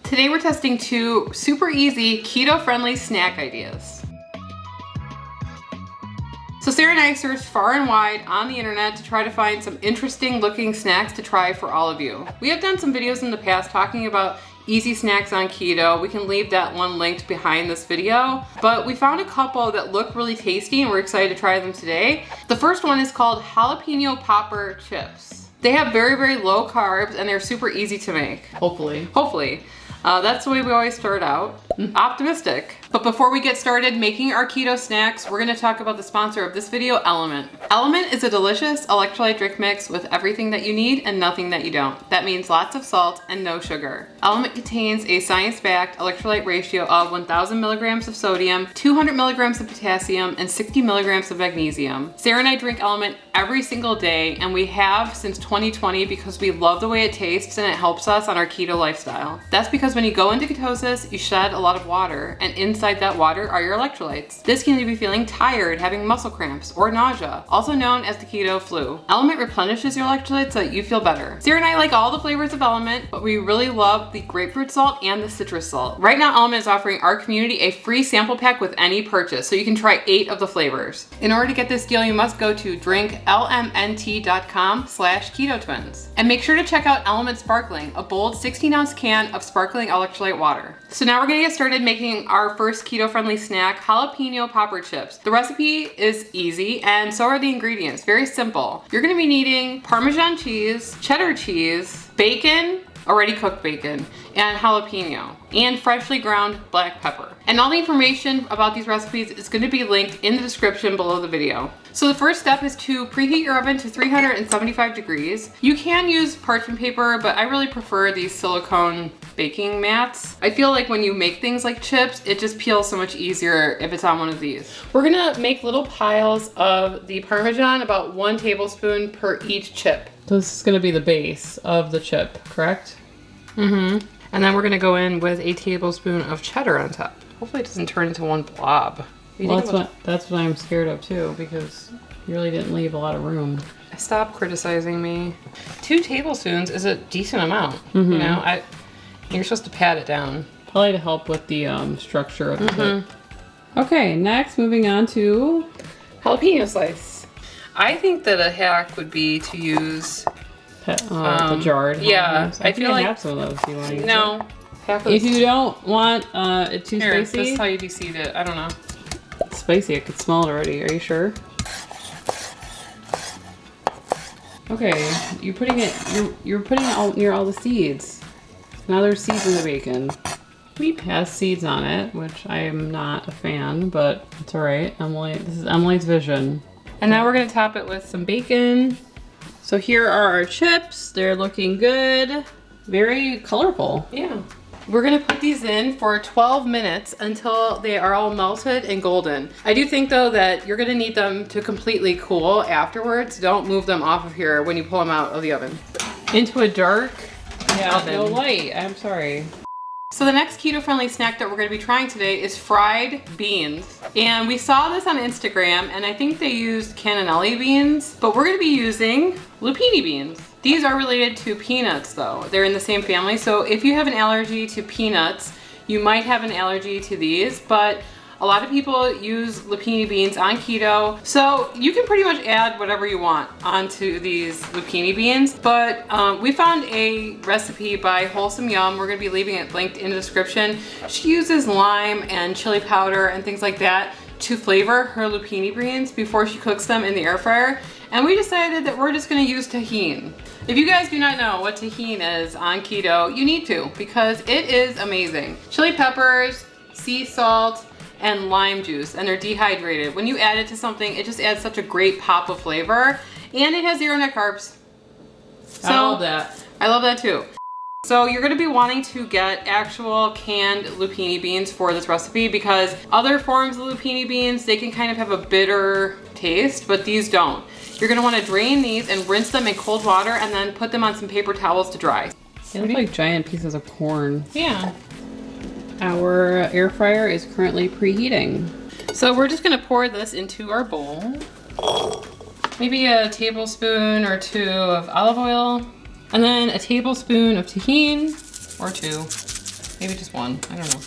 Today we're testing 2 super easy keto-friendly snack ideas. So Sarah and I searched far and wide on the internet to try to find some interesting looking snacks to try for all of you. We have done some videos in the past talking about easy snacks on keto. We can leave that one linked behind this video, but we found a couple that look really tasty and we're excited to try them today. The first one is called jalapeno popper chips. They have very, very low carbs and they're super easy to make. Hopefully. That's the way we always start out. Optimistic. But before we get started making our keto snacks, we're gonna talk about the sponsor of this video, Element. Element is a delicious electrolyte drink mix with everything that you need and nothing that you don't. That means lots of salt and no sugar. Element contains a science-backed electrolyte ratio of 1,000 milligrams of sodium, 200 milligrams of potassium, and 60 milligrams of magnesium. Sarah and I drink Element every single day, and we have since 2020 because we love the way it tastes and it helps us on our keto lifestyle. That's because when you go into ketosis, you shed a lot of water, and inside that water are your electrolytes. This can leave you feeling tired, having muscle cramps, or nausea, also known as the keto flu. Element replenishes your electrolytes so that you feel better. Sarah and I like all the flavors of Element, but we really love the grapefruit salt and the citrus salt. Right now, Element is offering our community a free sample pack with any purchase, so you can try 8 of the flavors. In order to get this deal, you must go to drinklmnt.com/ketotwins. And make sure to check out Element Sparkling, a bold 16-ounce can of sparkling electrolyte water. So now we're gonna get started making our first keto-friendly snack, jalapeno popper chips. The recipe is easy and so are the ingredients, very simple. You're gonna be needing Parmesan cheese, cheddar cheese, bacon, already cooked bacon, and jalapeno, and freshly ground black pepper. And all the information about these recipes is going to be linked in the description below the video. So the first step is to preheat your oven to 375 degrees. You can use parchment paper, but I really prefer these silicone baking mats. I feel like when you make things like chips, it just peels so much easier if it's on one of these. We're gonna make little piles of the Parmesan, about 1 tablespoon per each chip. So this is going to be the base of the chip, correct? Mm-hmm. And then we're gonna go in with a tablespoon of cheddar on top. Hopefully it doesn't turn into one blob. Well, that's what I'm scared of too, because you really didn't leave a lot of room. Stop criticizing me. 2 tablespoons is a decent amount. Mm-hmm. You know, you're supposed to pat it down. Probably to help with the structure of the chip. Okay, next, moving on to jalapeno slice. I think that a hack would be to use the jarred. Yeah, I feel like I have some of those. Do you want to use no. If you don't want it too Here, spicy. this is how you deseed it. I don't know. It's spicy. I could smell it already. Are you sure? Okay, you're putting it out near all the seeds. Now there's seeds in the bacon. We passed seeds on it, which I am not a fan, but it's all right. This is Emily's vision. And now we're gonna top it with some bacon. So here are our chips. They're looking good. Very colorful. Yeah. We're gonna put these in for 12 minutes until they are all melted and golden. I do think though that you're gonna need them to completely cool afterwards. Don't move them off of here when you pull them out of the oven. Into a dark oven. No light. I'm sorry. So the next keto-friendly snack that we're gonna be trying today is fried beans. And we saw this on Instagram and I think they used cannellini beans, but we're gonna be using lupini beans. These are related to peanuts though. They're in the same family. So if you have an allergy to peanuts, you might have an allergy to these, but a lot of people use lupini beans on keto. So you can pretty much add whatever you want onto these lupini beans. But we found a recipe by Wholesome Yum. We're gonna be leaving it linked in the description. She uses lime and chili powder and things like that to flavor her lupini beans before she cooks them in the air fryer. And we decided that we're just gonna use Tajin. If you guys do not know what Tajin is on keto, you need to, because it is amazing. Chili peppers, sea salt, and lime juice, and they're dehydrated. When you add it to something, it just adds such a great pop of flavor, and it has 0 net carbs. So, I love that. I love that too. So you're gonna be wanting to get actual canned lupini beans for this recipe because other forms of lupini beans, they can kind of have a bitter taste, but these don't. You're gonna wanna drain these and rinse them in cold water and then put them on some paper towels to dry. They look like giant pieces of corn. Yeah. Our air fryer is currently preheating. So we're just gonna pour this into our bowl. Maybe a tablespoon or 2 of olive oil, and then a tablespoon of Tajin, or 2. Maybe just one. I don't know.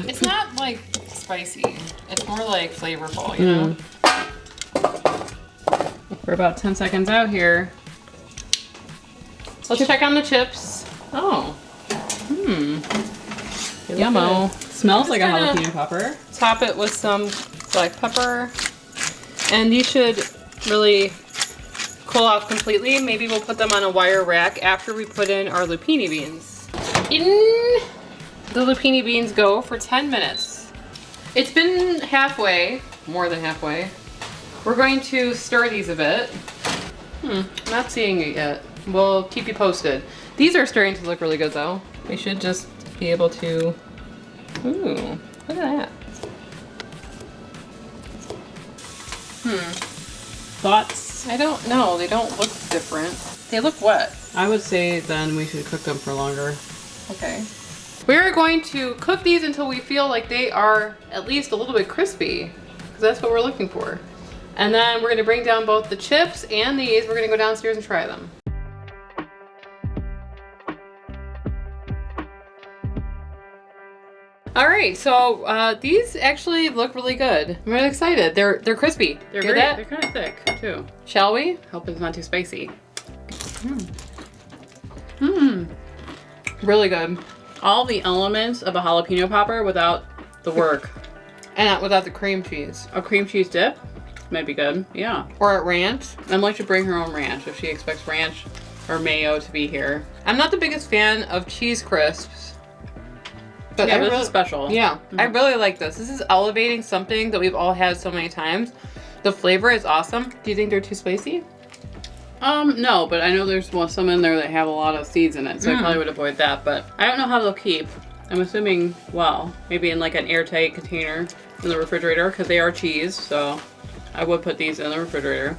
It's not like spicy. It's more like flavorful, you know? We're about 10 seconds out here. Let's check on the chips. Oh. Yummo. Smells like a gonna jalapeno popper. Top it with some black pepper. And these should really cool off completely. Maybe we'll put them on a wire rack after we put in our lupini beans. In the lupini beans go for 10 minutes. It's been halfway, more than halfway. We're going to stir these a bit. Not seeing it yet. We'll keep you posted. These are starting to look really good though. We should just be able to, ooh, look at that. Thoughts? I don't know, they don't look different. They look wet. I would say then we should cook them for longer. Okay. We're going to cook these until we feel like they are at least a little bit crispy, because that's what we're looking for. And then we're gonna bring down both the chips and these. We're gonna go downstairs and try them. All right, so these actually look really good. I'm really excited. They're crispy. They're kind of thick too. Shall we? Hope it's not too spicy. Really good. All the elements of a jalapeno popper without the work. And without the cream cheese. A cream cheese dip might be good. Yeah. Or a ranch. Emily should bring her own ranch if she expects ranch or mayo to be here. I'm not the biggest fan of cheese crisps. But yeah, this is special. Yeah, I really like this. This is elevating something that we've all had so many times. The flavor is awesome. Do you think they're too spicy? No, but I know there's some in there that have a lot of seeds in it, so I probably would avoid that, but I don't know how they'll keep. I'm assuming, well, maybe in like an airtight container in the refrigerator, because they are cheese, so I would put these in the refrigerator.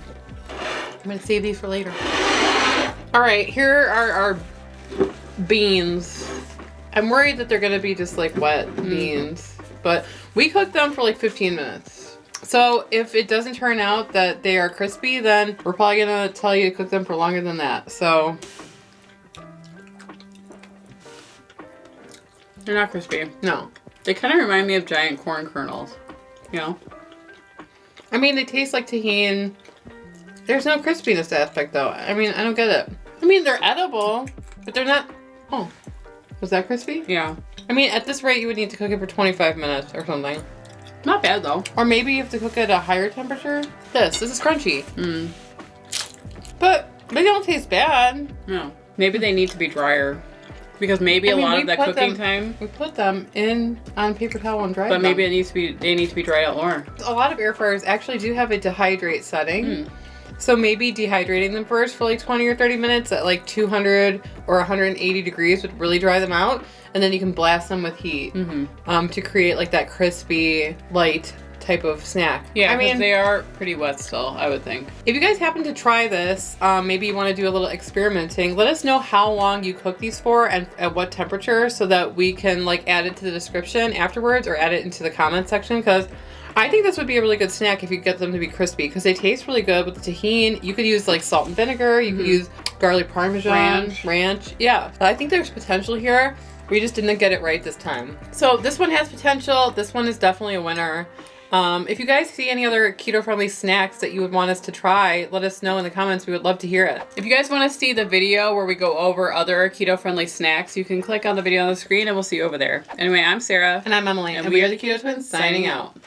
I'm gonna save these for later. All right, here are our beans. I'm worried that they're gonna be just like wet beans, but we cooked them for like 15 minutes. So if it doesn't turn out that they are crispy, then we're probably gonna tell you to cook them for longer than that. So They're not crispy. no. They kind of remind me of giant corn kernels, you know? I mean, they taste like Tajin. There's no crispiness aspect though. I mean, I don't get it. I mean, they're edible, but they're not, oh. Was that crispy? Yeah. I mean, at this rate, you would need to cook it for 25 minutes or something. Not bad though. Or maybe you have to cook it at a higher temperature. This is crunchy. But they don't taste bad. No. Maybe they need to be drier. Because maybe a lot of that cooking time. We put them in on paper towel and dried them. But maybe they need to be dried out more. A lot of air fryers actually do have a dehydrate setting. So maybe dehydrating them first for like 20 or 30 minutes at like 200 or 180 degrees would really dry them out. And then you can blast them with heat to create like that crispy, light type of snack. Yeah, I mean, they are pretty wet still, I would think. If you guys happen to try this, maybe you want to do a little experimenting, let us know how long you cook these for and at what temperature so that we can like add it to the description afterwards or add it into the comment section, because I think this would be a really good snack if you get them to be crispy because they taste really good with the Tajin. You could use like salt and vinegar. You could use garlic parmesan, ranch. Yeah, I think there's potential here. We just didn't get it right this time. So this one has potential. This one is definitely a winner. If you guys see any other keto-friendly snacks that you would want us to try, let us know in the comments. We would love to hear it. If you guys want to see the video where we go over other keto-friendly snacks, you can click on the video on the screen and we'll see you over there. Anyway, I'm Sarah. And I'm Emily. And we are the Keto Twins signing out.